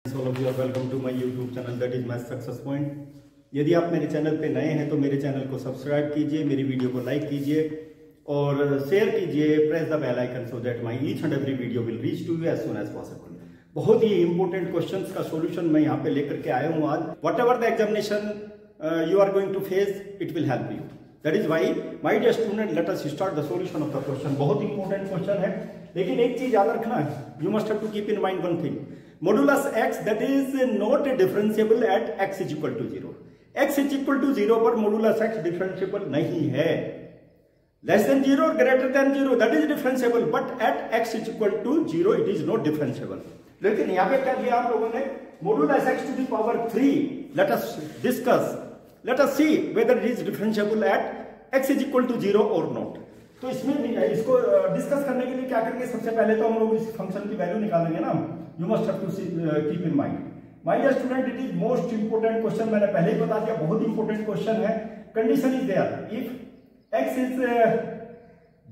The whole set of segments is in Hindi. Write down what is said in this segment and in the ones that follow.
All of you are welcome to my YouTube channel that is my success point। यदि आप मेरे चैनल पे नए हैं तो मेरे चैनल को सब्सक्राइब कीजिए, मेरी वीडियो को लाइक कीजिए और शेयर कीजिए। Press the bell icon so that my each and every video will reach to you as soon as possible. बहुत ही इंपॉर्टेंट क्वेश्चंस का सॉल्यूशन मैं यहाँ पे लेकर के आया हूँ आज। Whatever the examination you are going to face, it will help you. That is why my dear student, let us start the solution of the question. बहुत इंपॉर्टेंट क्वेश्चन है, लेकिन एक चीज याद रखना है, you must have to keep in mind one thing, modulus x that is not differentiable at x is equal to 0। x is equal to 0 पर modulus x differentiable नहीं है। less than 0 और greater than 0 that is differentiable, but at x is equal to 0 it is not differentiable। लेकिन यहाँ पे क्या दिया आप लोगों ने, modulus x to the power 3। let us discuss, let us see whether it is differentiable at x is equal to 0 or not। तो इसमें इसको डिस्कस करने के लिए क्या करेंगे, सबसे पहले तो हम लोग इस फंक्शन की वैल्यू निकालेंगे ना। You must have to keep in mind my dear student, it is most important question. मैंने पहले ही बता दिया, बहुत इंपोर्टेंट क्वेश्चन है। Condition is there, if x is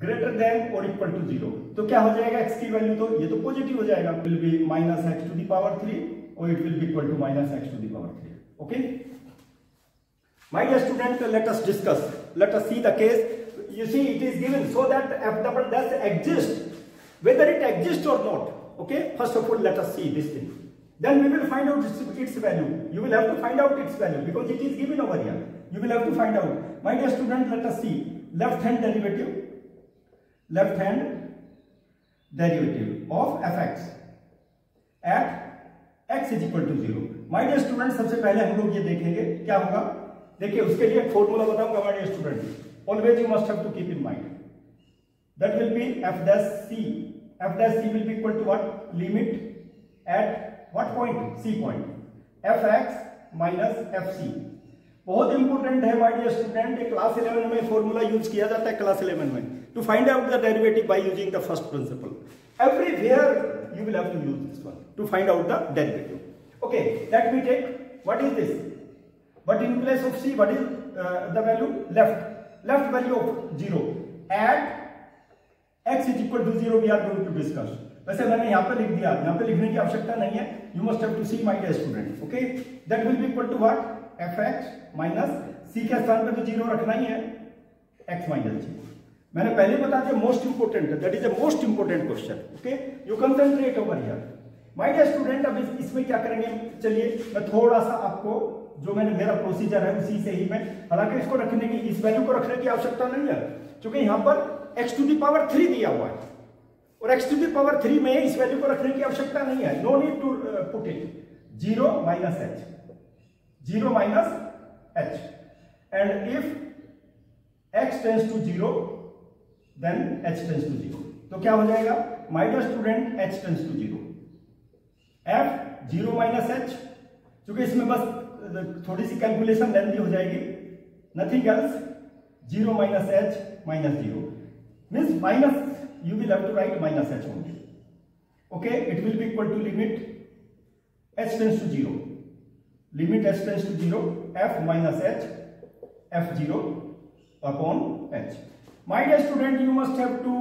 greater than और इक्वल टू 0 तो क्या हो जाएगा, x की वैल्यू तो ये तो पॉजिटिव हो जाएगा, will be minus x to the power 3 और it will be equal to minus x to the power 3। Okay my dear student, let us discuss, let us see the case. You see, it is given so that f double dash exists, whether it exists or not। Okay, first of all let us see this thing, then we will find out its value। you will have to find out its value because it is given over here, you will have to find out। my dear student, let us see left hand derivative of fx at x is equal to 0। my dear student, सबसे पहले हम लोग ये देखेंगे क्या होगा। देखिए उसके लिए एक फॉर्मूला बताऊंगा my dear student, always you must have to keep in mind, that will be f dash c will be equal to what, limit at what point, c point, fx minus fc। बहुत इंपॉर्टेंट है माय डियर स्टूडेंट, क्लास 11 में फॉर्मूला यूज किया जाता है क्लास 11 में to find out the derivative by using the first principle. Everywhere you will have to use this one to find out the derivative. Okay, let me take what is this, but in place of c what is the value, left value of 0 at x is equal to 0 we are going to discuss। वैसे मैंने यहाँ पे लिख दिया, यहाँ पे लिखने की आवश्यकता नहीं है, you must have to see my dear student। okay, that will be equal to what, fx minus c के स्थान पे तो 0 रखना ही है, x minus g। मैंने पहले बता दिया, most important, that is a most important question. Okay, you concentrate over here my dear student. अब इसमें क्या करेंगे, चलिए मैं थोड़ा सा आपको, जो मैंने मेरा प्रोसीजर है उसी से ही मैं, हालांकि इसको रखने की, इस वैल्यू को रखने की आवश्यकता नहीं है क्योंकि यहां पर x टू द पावर 3 दिया हुआ है और x टू द पावर 3 में इस वैल्यू को रखने की आवश्यकता नहीं है। No need to put it 0 minus h and if x tends to 0 then h tends to 0। तो क्या हो जाएगा my dear student, h tends to 0, f 0 minus h, क्योंकि इसमें बस थोड़ी सी कैलकुलेशन लेंथी हो जाएगी, nothing else, 0 minus h minus 0 means minus, you will have to write minus h only. Okay, it will be equal to limit h tends to 0, limit h tends to 0 f minus h f0 upon h। My dear student, you must have to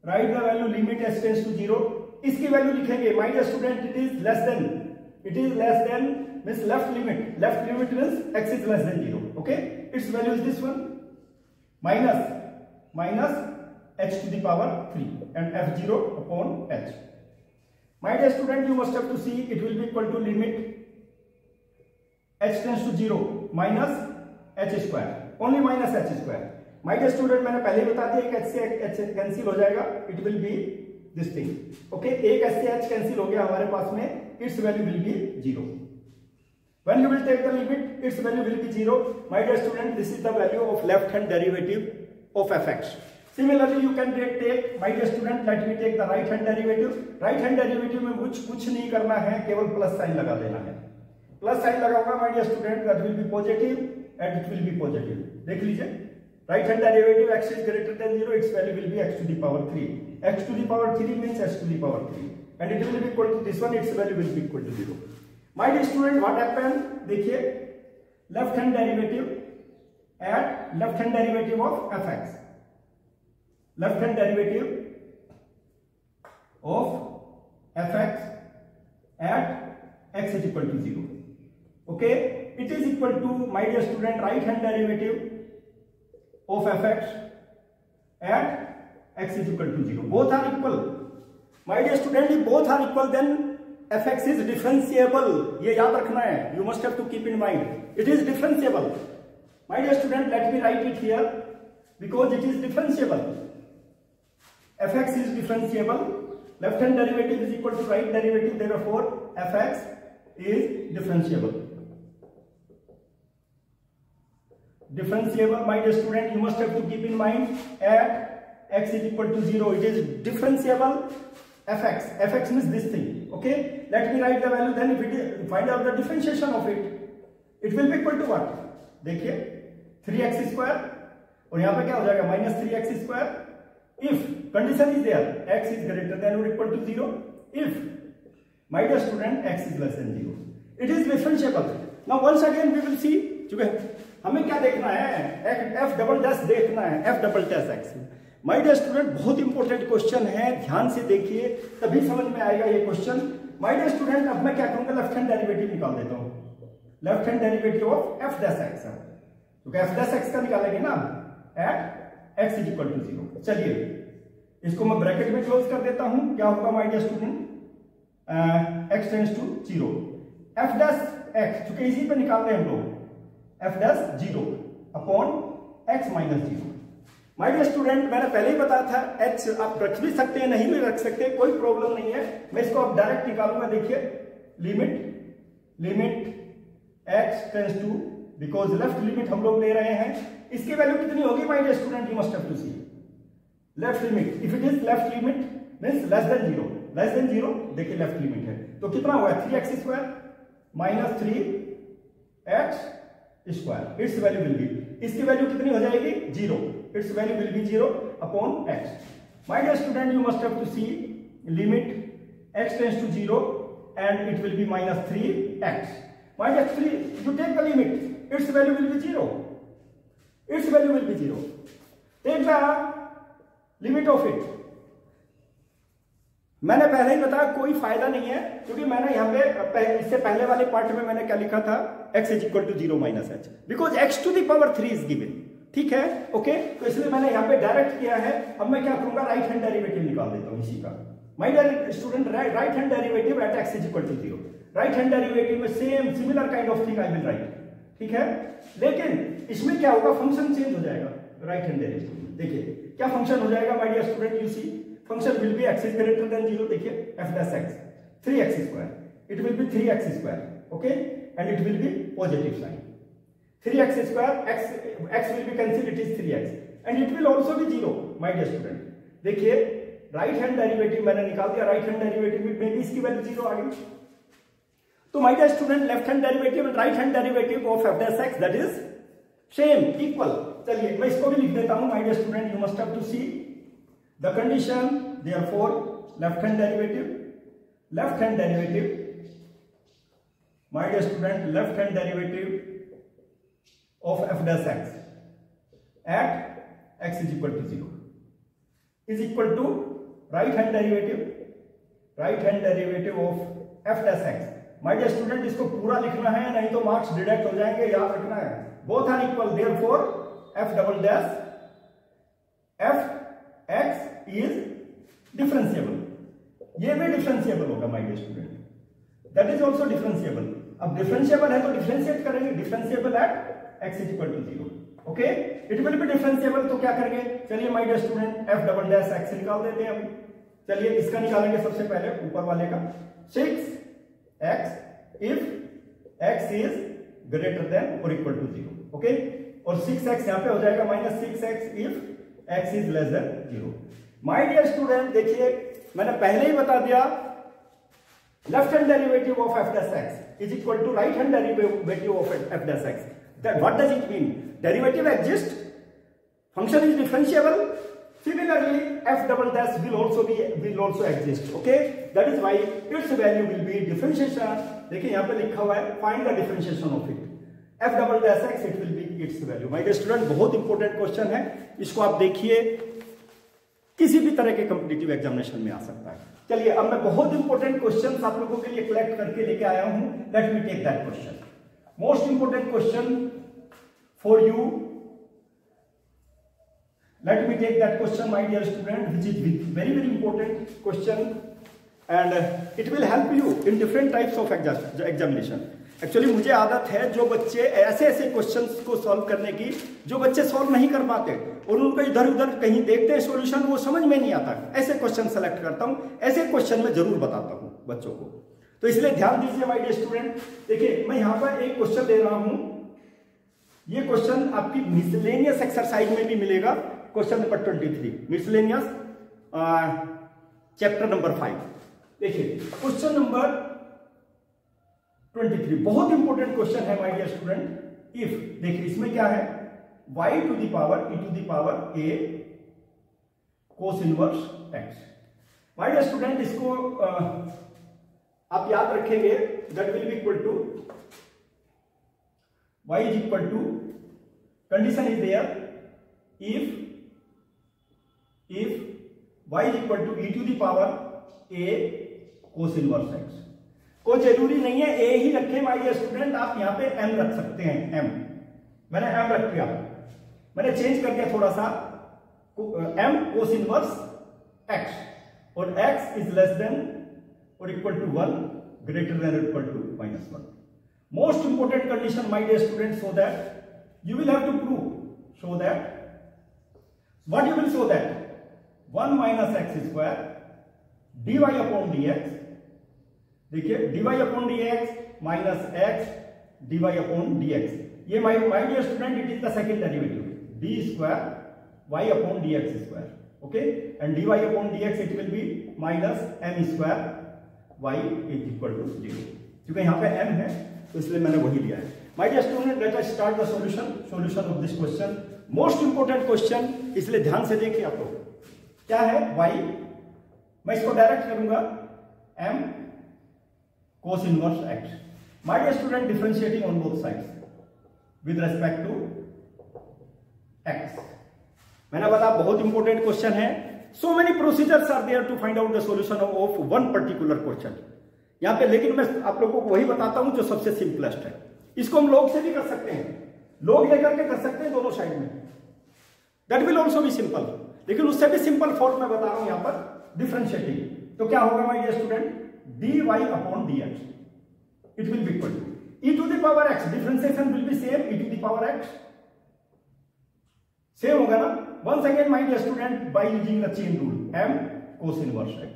write the value limit h tends to 0। इसकी वैल्यू लिखेंगे my dear student, it is less than means left limit means x is less than 0। okay, its value is this one, minus h to the power 3 and f0 upon h। my dear student, you must have to see it will be equal to limit h tends to 0 minus h square, only minus h square। my dear student, मैंने पहले ही बता दिया, एक h से h कैंसिल हो जाएगा, it will be this thing। okay, एक h से h कैंसिल हो गया हमारे पास में, its value will be 0। When you will take the limit, its value will be 0। my dear student, this is the value of left hand derivative of fx। similarly you can take my dear student, let me take the right hand derivative। right hand derivative में कुछ नहीं करना है, केवल प्लस साइन लगा देना है। प्लस साइन लगाऊंगा my dear student, that will be positive and it will be positive। देख लीजिए, right hand derivative x is greater than 0, its value will be x to the power 3। x to the power 3 means x to the power 3 and it will be equal to this one, its value will be equal to 0। my dear student, what happened, देखिए left hand derivative eight left hand derivative of fx, left hand derivative of fx at x is equal to 0. Okay, it is equal to, my dear student, right hand derivative of fx at x is equal to 0. Both are equal. My dear student, if both are equal, then fx is differentiable. ये याद रखना है. You must have to keep in mind. It is differentiable. My dear student, let me write it here because it is differentiable. fx is differentiable. Left hand derivative is equal to right derivative. Therefore, fx is differentiable. Differentiable, my dear student, you must have to keep in mind at x is equal to 0. It is differentiable. fx means this thing. Okay, let me write the value. Then if it is, find out the differentiation of it, it will be equal to what? देखिए 3x square और यहाँ पे क्या हो जाएगा minus 3x square. If condition is there, x is greater than or equal to 0. If, my dear student, x is less than 0, it is differentiable. Now once again we will see. चुके हमें क्या देखना है, f डबल डैश देखना है, f double dash x. My dear student, बहुत इंपॉर्टेंट क्वेश्चन है, ध्यान से देखिए तभी समझ में आएगा ये क्वेश्चन. माय डियर स्टूडेंट, अब मैं क्या करूंगा, लेफ्ट हैंड डेरिवेटिव निकाल देता हूं. Left hand derivative of f dash x, तो f डैश x का निकालेंगे ना at x is equal to 0. चलिए इसको मैं ब्रैकेट में क्लोज कर देता हूं. क्या होगा my dear student, x tends to 0. f dash x, चूंकि इसी पे निकाल रहे हैं हम लोग, f dash 0 upon x minus 0. My dear student, मैंने पहले ही बताया था h आप रख भी सकते हैं, नहीं भी रख सकते, कोई प्रॉब्लम नहीं है. मैं इसको अब डायरेक्ट निकालूंगा. देखिए limit x tends to, because left limit हम लोग ले रहे हैं, इसकी वैल्यू कितनी होगी my dear student, you must have to see left limit. If it is left limit means less than 0. Less than 0, देखिए लेफ्ट लिमिट है तो कितना हुआ, 3x square minus 3x square. Its value will be, इसकी वैल्यू कितनी हो जाएगी, 0. Its value will be 0 upon x. My dear student, you must have to see limit x tends to 0 and it will be minus 3x. My dear 3, you take the limit, its value will be 0. Its value will be 0. Take the limit of it. मैंने पहले ही बताया कोई फायदा नहीं है, क्योंकि मैंने यहाँ पे इससे पहले वाले पार्ट में मैंने क्या लिखा था, x is equal to 0 minus h, because x to the power 3 is given. ठीक है, ओके, तो इसलिए मैंने यहाँ पे डायरेक्ट किया है. अब मैं क्या करूंगा, राइट हैंड डेरिवेटिव निकाल देता हूँ इसी का. My dear student, right hand derivative at x is equal to 0. Right hand derivative में same similar kind of thing I will write. ठीक है, लेकिन इसमें क्या होगा, फंक्शन चेंज हो जाएगा. राइट हैंड डेरिवेटिव देखिए क्या फंक्शन हो जाएगा my dear student, you see function will be x is greater than 0. देखिए f dash x 3x square, it will be 3x square. Okay, and it will be positive sign. 3x square, x will be cancel, it is 3x and it will also be 0. My dear student, देखिए राइट हैंड डेरिवेटिव मैंने निकाल दिया. राइट हैंड डेरिवेटिव में भी इसकी वैल्यू 0 आ गई. तो my dear student, left hand derivative and right hand derivative of f dash x, that is same, equal. चलिए मैं इसको भी लिख देता हूं. My dear student, you must have to see the condition. Therefore, left hand derivative, my dear student, left hand derivative of f dash x at x is equal to 0 is equal to right hand derivative of f dash x. My dear student, इसको पूरा लिखना है, नहीं तो मार्क्स डिडक्ट हो जाएंगे, याद रखना है. Both are equal, therefore f double dash f x is differentiable. ये भी डिफरेंशिएबल होगा my dear student, that is also differentiable. अब डिफरेंशिएबल है तो डिफरेंशिएट करेंगे. Differentiable at x is equal to 0. Okay, it will be differentiable. तो क्या करेंगे, चलिए my dear student, f double dash x निकाल देते हैं अभी. चलिए इसका निकालेंगे सबसे पहले, ऊपर वाले का. 6x if x is greater than और इक्वल टू 0. ओके, और 6x यहां पे हो जाएगा minus 6x if x is less than 0. My dear student, देखिए मैंने पहले ही बता दिया, left hand derivative of f dash x is equal to right hand derivative of f dash x. That what does it mean, derivative exist, function is differentiable. Similarly f double dash will also exist. Okay, that is why its value will be differentiation. देखिए यहां पे लिखा हुआ है, find the differentiation of it. f double dash x, it will be its value. My dear student, बहुत इंपॉर्टेंट क्वेश्चन है, इसको आप देखिए, किसी भी तरह के कॉम्पिटिटिव एग्जामिनेशन में आ सकता है. चलिए अब मैं बहुत इंपॉर्टेंट क्वेश्चन आप लोगों के लिए कलेक्ट करके लेके आया हूं। Let me take that question, most important question for you. Let me take that question my dear student, which is very very important question and it will help you in different types of examination. Actually मुझे आदत है जो बच्चे ऐसे ऐसे क्वेश्चंस को सॉल्व करने की जो बच्चे सॉल्व नहीं कर पाते और उनको इधर उधर कहीं देखते हैं सॉल्यूशन, वो समझ में नहीं आता, ऐसे क्वेश्चन सेलेक्ट करता हूं, ऐसे क्वेश्चन मैं जरूर बताता हूं बच्चों को। तो इसलिए ध्यान दीजिए माय डियर स्टूडेंट। देखिए मैं यहां पर एक क्वेश्चन दे रहा हूं, ये क्वेश्चन आपकी मिसलेनियस एक्सरसाइज में भी मिलेगा। Question number 23 miscellaneous chapter number 5। देखिए क्वेश्चन नंबर 23 बहुत इंपॉर्टेंट क्वेश्चन है माय डियर स्टूडेंट। इफ देखिए इसमें क्या है, y to the power e to the power a cos inverse x। My dear student इसको आप याद रखेंगे, that will be equal to y is equal to, condition is there if y is equal to e to the power a cos inverse x। कोई जरूरी नहीं है a ही रखे माय डियर स्टूडेंट, आप यहां पे m रख सकते हैं। m मैंने m रख दिया, मैंने चेंज कर दिया थोड़ा सा, m कोस इनवर्स x और x इज लेस देन और इक्वल टू 1 ग्रेटर देन और equal to -1। Most important condition my dear student, so that you will have to prove, so that what you will show that 1 minus x square dy upon dx। देखिए dy upon dx minus x dy upon dx, ये my dear student it is the second derivative, d square y upon dx square, okay, and dy upon dx it will be minus m square y is equal to 0। क्योंकि यहाँ पे m है तो इसलिए मैंने वही लिया है। My dear student let us start the solution of this question, most important question, इसलिए ध्यान से देखिए आप लोग। क्या है y, मैं इसको डायरेक्ट करूंगा m cos inverse x। My dear student, differentiating on both sides with respect to x। मैंने बताया बहुत इंपॉर्टेंट क्वेश्चन है। So many procedures are there to find out the solution of one particular question। यहाँ पे लेकिन मैं आप लोगों को वही बताता हूं जो सबसे सिंपलेस्ट है। इसको हम log से भी कर सकते हैं, log लेकर के कर सकते हैं दोनों साइड में, that will also be simple। लेकिन उससे भी सिंपल फॉर्म में बता रहा हूं यहाँ पर डिफरेंशिएटिंग। तो क्या होगा my dear student, dy upon dx it will be equal to e to the power x, differentiation will be same, e to the power x same होगा ना। once again my dear student, by using the chain rule m cos inverse x,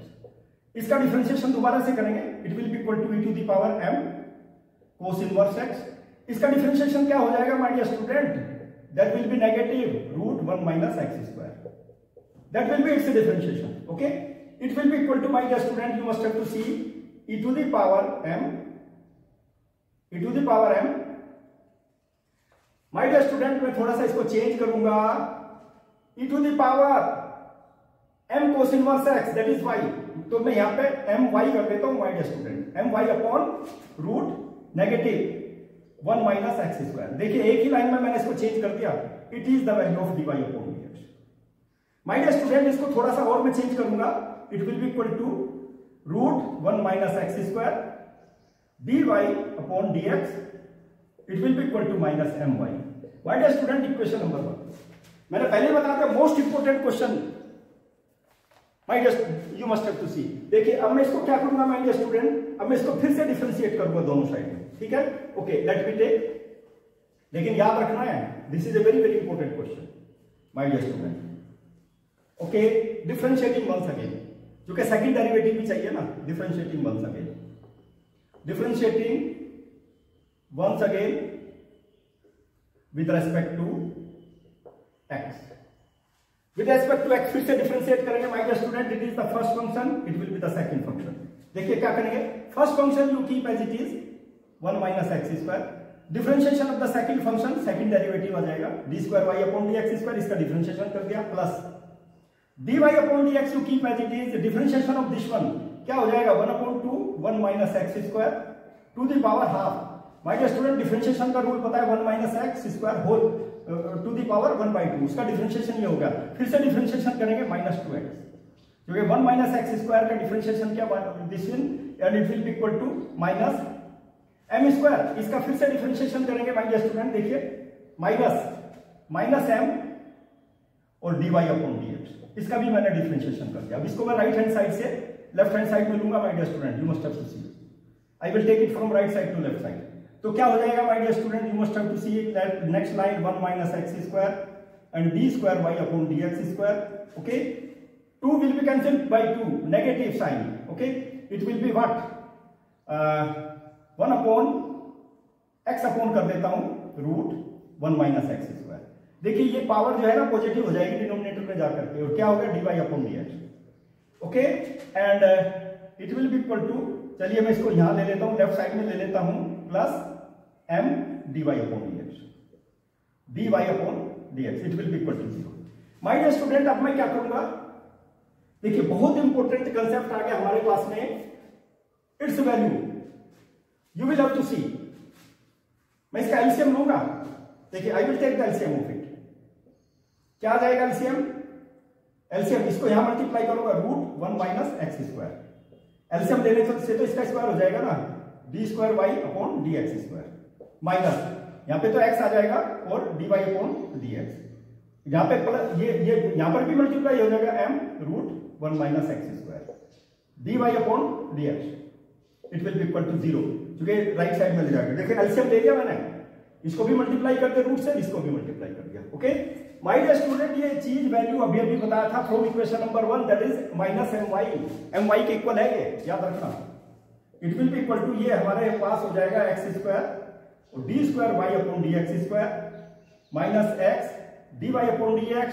इसका डिफरेंशिएशन दोबारा से करेंगे, it will be equal to e to the power m cos inverse x। इसका डिफरेंशिएशन क्या हो जाएगा my dear student, that will be negative root 1 minus x square, that will be its differentiation, okay। It will be equal to, my dear student, you must have to see e to the power m, e to the power m। my dear student मैं थोड़ा सा इसको चेंज करूंगा, e to the power m cos inverse x, that is y। तो मैं यहां पे m y कर देता हूं my dear student, m y upon root negative 1 minus x square. देखिए एक ही लाइन में मैंने इसको चेंज कर दिया, it is the value of dy upon dx। my dear student इसको थोड़ा सा और मैं चेंज करूंगा, it will be equal to root 1 minus x square dy upon dx, it will be equal to minus my। my dear student equation number 1 मैंने पहले बता दिया, most important question my dear you must have to see। देखिए अब मैं इसको क्या करूंगा my dear student, अब मैं इसको फिर से डिफरेंशिएट करूंगा दोनों साइड में, ठीक है, ओके, लेट मी टेक। लेकिन याद रखना है, this is a very very important question my dear student, okay. Differentiating once again, क्योंकि सेकंड डेरिवेटिव भी चाहिए ना, differentiating once again, differentiating once again with respect to x, with respect to x फिर से डिफरेंशिएट करेंगे my dear student, it is the first function, it will be the second function. देखिए क्या करेंगे, first function you keep as it is 1 minus x square, differentiation of the second function, second derivative आ जाएगा d square y upon dx square, इसका डिफरेंशिएशन कर दिया, plus dy upon dx you keep as it is, differentiation of this one क्या हो जाएगा, 1 upon 2 1 minus x square to the power half. My dear student differentiation का रूल पता है, 1 minus x square whole to the power 1/2, उसका डिफरेंशिएशन ये होगा। फिर से डिफरेंशिएशन करेंगे -2x, क्योंकि 1 माइनस एक्स स्क्वायर का डिफरेंशिएशन क्या, this will and it will be equal to minus m square. इसका फिर से डिफरेंशिएशन करेंगे माय डियर स्टूडेंट, देखिए माइनस एम और dy अपॉन dx, इसका भी मैंने डिफरेंशिएशन कर दिया। अब इसको मैं राइट हैंड साइड से लेफ्ट हैंड साइड में लूंगा my dear student, you must have to see, I will take it from right side to left side. तो क्या हो जाएगा my dear student, you must have to see that next line 1 minus x square and d square y upon dx square, okay. 2 will be cancelled by 2, negative sign, okay, it will be what, 1 upon x upon कर देता हूं रूट 1 माइनस एक्स स्क्वायर। देखिए ये पावर जो है ना पॉजिटिव हो जाएगी डिनोमिनेटर में जाकर के, और क्या होगा dy upon dx, okay. And it will be equal to, चलिए मैं इसको यहां ले लेता हूं, लेफ्ट साइड में ले लेता हूं, plus m dy upon dx, dy upon dx, it will be equal to 0। My dear student अब मैं क्या करूंगा, देखिए बहुत इंपॉर्टेंट कंसेप्ट आ गया हमारे पास में, its value, you will have to see. मैं इसका एलसीएम लूंगा, देखिए I will take the LCM of it, क्या आ जाएगा एलसीएम, एलसीएम इसको यहां मल्टीप्लाई करूंगा root 1 minus x square, LCM लेने से तो इसका स्क्वायर हो जाएगा ना, d square y upon d x square, minus यहां पे तो एक्स आ जाएगा और d y upon d x, यहां पे प्लस ये यहां पर भी मल्टीप्लाई हो जाएगा m root 1 minus x square dy upon dx, it will be equal to 0, क्योंकि राइट साइड में ले जाएगा। देखिए एलसीएम ले लिया मैंने, इसको भी मल्टीप्लाई कर दिया रूट से, इसको भी मल्टीप्लाई कर दिया, ओके। माय डियर स्टूडेंट ये चीज वैल्यू अभी बताया था from equation number 1, that is minus my के इक्वल है ये, याद रखना। It will be equal to, ये हमारे पास हो जाएगा एक्स स्क्वायर और d square y upon d x square minus x dy upon dx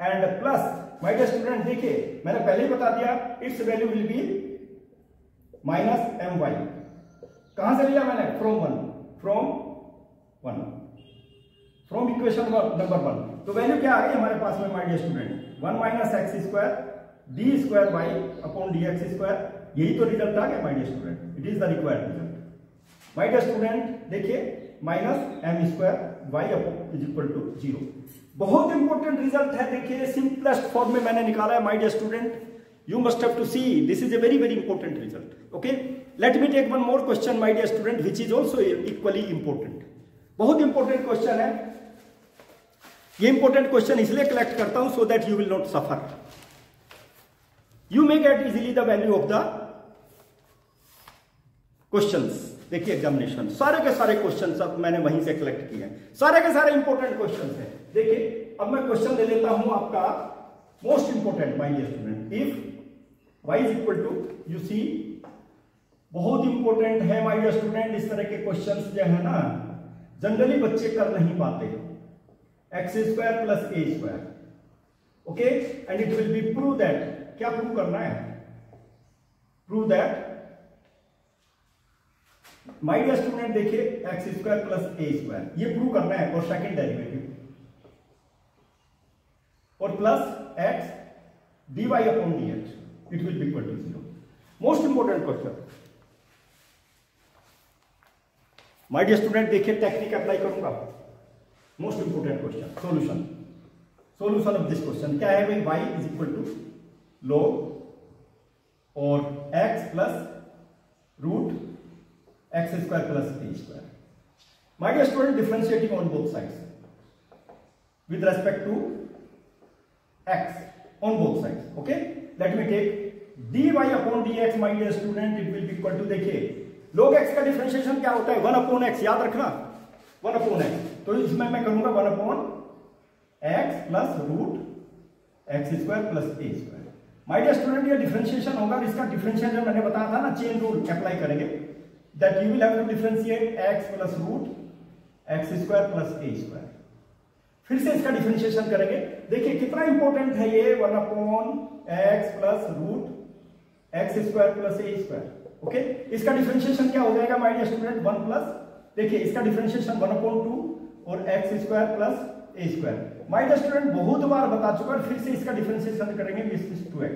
and plus, my dear student देखिए मैंने पहले ही बता दिया, its value will be minus my। कहां से लिया मैंने, फ्रॉम इक्वेशन नंबर 1। तो वैल्यू क्या आ गई हमारे पास में my dear student, 1 minus x square d square y upon dx square, यही तो रिजल्ट आ गया my dear student, it is the required result. My dear student देखिए minus m square y upon is equal to 0, बहुत इंपॉर्टेंट रिजल्ट है। देखिए सिंपलेस्ट फॉर्म में मैंने निकाला है my dear student, you must have to see, this is a very very important result, okay. Let me take one more question my dear student which is also equally important, बहुत इंपॉर्टेंट क्वेश्चन है। ये इंपॉर्टेंट क्वेश्चन इसलिए कलेक्ट करता हूं so that you will not suffer, you may get easily the value of the questions. देखिए एग्जामिनेशन सारे के सारे क्वेश्चन सब मैंने वहीं से कलेक्ट किए हैं, सारे के सारे इंपॉर्टेंट क्वेश्चन हैं। देखिए अब मैं क्वेश्चन ले लेता हूं आपका most important my dear student, if y is equal to, you see बहुत इंपॉर्टेंट है माय डियर स्टूडेंट, इस तरह के क्वेश्चंस जो है ना जनरली बच्चे कर नहीं पाते, x square plus a square, okay, and it will be prove that, क्या प्रूव करना है, prove that my dear student देखिए x square plus a square, ये प्रूव करना है, और सेकंड डेरिवेटिव और plus x dy upon dx, it will be equal to 0। Most important question my dear student, देखिए टेक्निक अप्लाई करूंगा, most important question, solution of this question क्या है भाई, y is equal to log और x plus root x square plus a square. My dear student differentiating on both sides with respect to x on both sides, okay, let me take dy upon dx my dear student, it will be equal to, देखिए log x का डिफरेंशिएशन क्या होता है, 1 upon x, याद रखना 1 upon x, तो इसमें मैं करूंगा 1 upon x plus root x square plus a square. My dear student ये डिफरेंशिएशन होगा, इसका डिफरेंशिएशन मैंने बताया था ना, चेन रूल अप्लाई करेंगे, that you will have to differentiate x plus root x square plus a square, फिर से इसका डिफरेंशिएशन करेंगे। देखिए कितना इंपॉर्टेंट है ये, 1 upon x plus root x square plus a square, okay. इसका डिफरेंशिएशन क्या हो जाएगा माय डियर स्टूडेंट, 1 प्लस, देखिए इसका डिफरेंशिएशन 1 अपॉन 2 और x square plus a square. My dear student बहुत बार बता चुका, फिर से इसका डिफरेंशिएशन करेंगे, दिस इज 2x,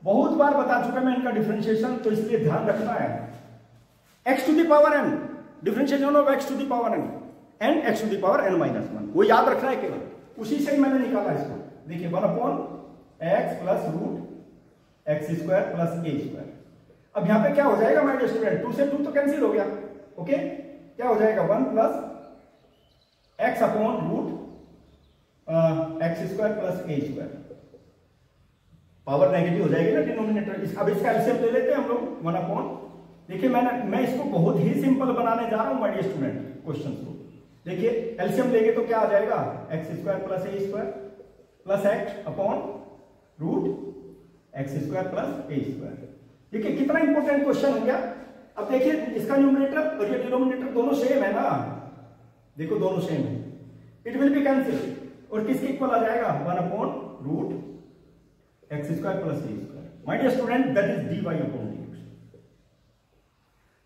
बहुत बार बता चुका मैं इनका डिफरेंशिएशन, तो इसलिए ध्यान रखना है, x to the power n, differentiation of x to the power n and x to the power n minus 1, वो याद रखना है केवल, उसी से ही मैंने निकाला इसको। देखिए 1 upon x plus root x square plus a square. अब यहां पे क्या हो जाएगा माय डियर स्टूडेंट, 2 से 2 तो कैंसिल हो गया। ओके, क्या हो जाएगा 1 plus x upon root x square plus a square. Power negative हो जाएगी ना डिनोमिनेटर। अब इसका एलसीएम ले लेते हैं हम लोग 1 अपॉन। देखिए मैं इसको बहुत ही सिंपल बनाने जा रहा हूं माय डियर स्टूडेंट क्वेश्चन को। देखिए एलसीएम लेंगे तो क्या आ जाएगा, x square plus a square plus x upon root x square plus a square. देखिए कितना इंपॉर्टेंट क्वेश्चन हो गया। अब देखिए इसका न्यूमरेटर और ये डिनोमिनेटर दोनों सेम है ना, देखो दोनों सेम है, इट विल बी कैंसिल और किसके इक्वल आ जाएगा 1 upon root x square plus a square. My dear student that is dy upon dx।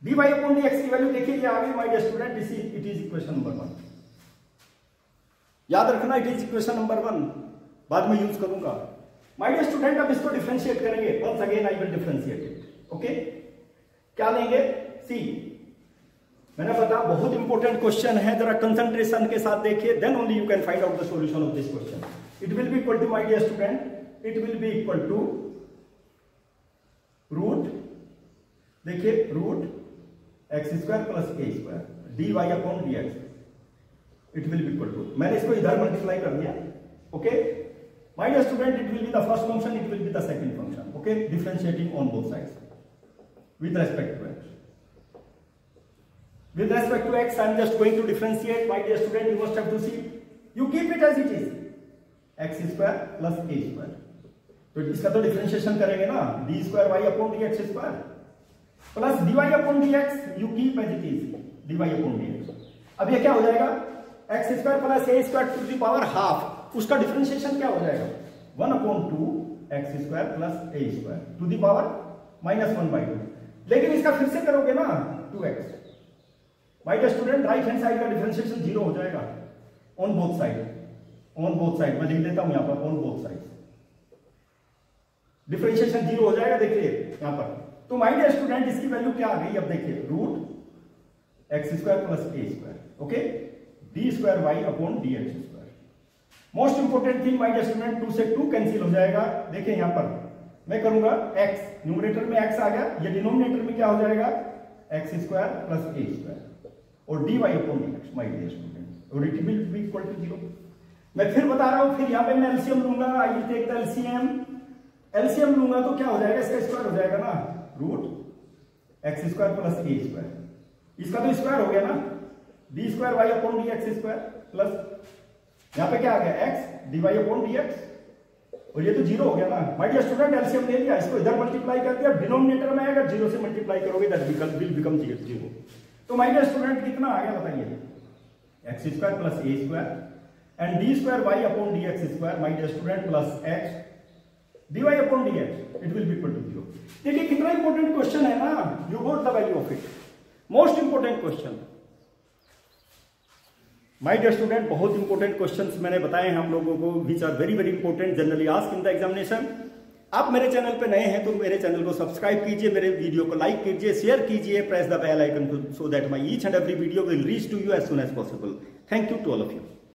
dy upon dx की वैल्यू देखिए ये आ गई my dear student, it is equation number 1। याद रखना इट इज इक्वेशन नंबर 1, बाद में यूज करूंगा। माय डियर स्टूडेंट अब इसको डिफरेंशिएट करेंगे, once again I will differentiate it. Okay, क्या लेंगे, सी। मैंने बताया बहुत इंपॉर्टेंट क्वेश्चन है, जरा कंसंट्रेशन के साथ देखिए, then only you can find out the solution of this question. It will be equal to my dear student, it will be equal to root, देखिए root x square plus a square dy upon dx। It will be equal to, मैंने इसको इधर मल्टीप्लाई कर दिया। Okay my dear student, it will be the first function, it will be the second function. Okay, differentiating on both sides with respect to x. With respect to x, I am just going to differentiate. My dear student, you must have to see, you keep it as it is, x square plus a square. तो इसका तो डिफरेंशिएशन करेंगे ना, d square y upon dx square plus dy upon dx, you keep as it is, dy upon dx। अब ये क्या हो जाएगा, x square plus a square to the power half, उसका डिफरेंशिएशन क्या हो जाएगा 1 upon 2 x square plus a square to the power -1/2। लेकिन इसका फिर से करोगे ना 2x। My dear student right hand side का डिफरेंशिएशन 0 हो जाएगा on both side, on both side मैं लिख देता हूं यहां पर, ऑन बोथ साइड डिफरेंशिएशन 0 हो जाएगा। देखिए यहां पर, तो माय डियर स्टूडेंट इसकी वैल्यू क्या आ गई, अब देखिए root x square plus a square. Okay, d square y upon d x square. Most important thing my dear student, 2 से 2 कैंसिल हो जाएगा। देखिए यहां पर मैं करूंगा x, न्यूमरेटर में x आ गया, ये डिनोमिनेटर में क्या हो जाएगा x square plus a square और dy upon dx my dear student, और it will be equal to 0। मैं फिर बता रहा हूं, फिर यहां पे मैं एलसीएम लूंगा, I will take the LCM. LCM लूंगा तो क्या हो जाएगा, इसका स्क्वायर हो जाएगा ना, root x square plus a square, इसका तो स्क्वायर हो गया ना, d square y upon d x square plus यहां पे क्या आ गया x dy अपॉन dx, और ये तो 0 हो गया ना। माय डियर स्टूडेंट एलसीएम ले लिया, इसको इधर मल्टीप्लाई कर दिया, डिनोमिनेटर में आएगा 0 से मल्टीप्लाई करोगे दैट विल बिकम 0। तो माय डियर स्टूडेंट कितना आ गया बताइए, x square plus a square and d square y upon d x square my dear student plus x dy upon dx, it will be equal to 0। देखिए कितना इंपॉर्टेंट क्वेश्चन है ना, you got the value of it, most important question. My dear student बहुत इंपॉर्टेंट क्वेश्चंस मैंने बताए हैं हम लोगों को, which are very very important, generally asked in the examination. आप मेरे चैनल पे नए हैं तो मेरे चैनल को सब्सक्राइब कीजिए, मेरे वीडियो को लाइक कीजिए, शेयर कीजिए, press the bell icon so that my each and every video will reach to you as soon as possible. Thank you to all of you.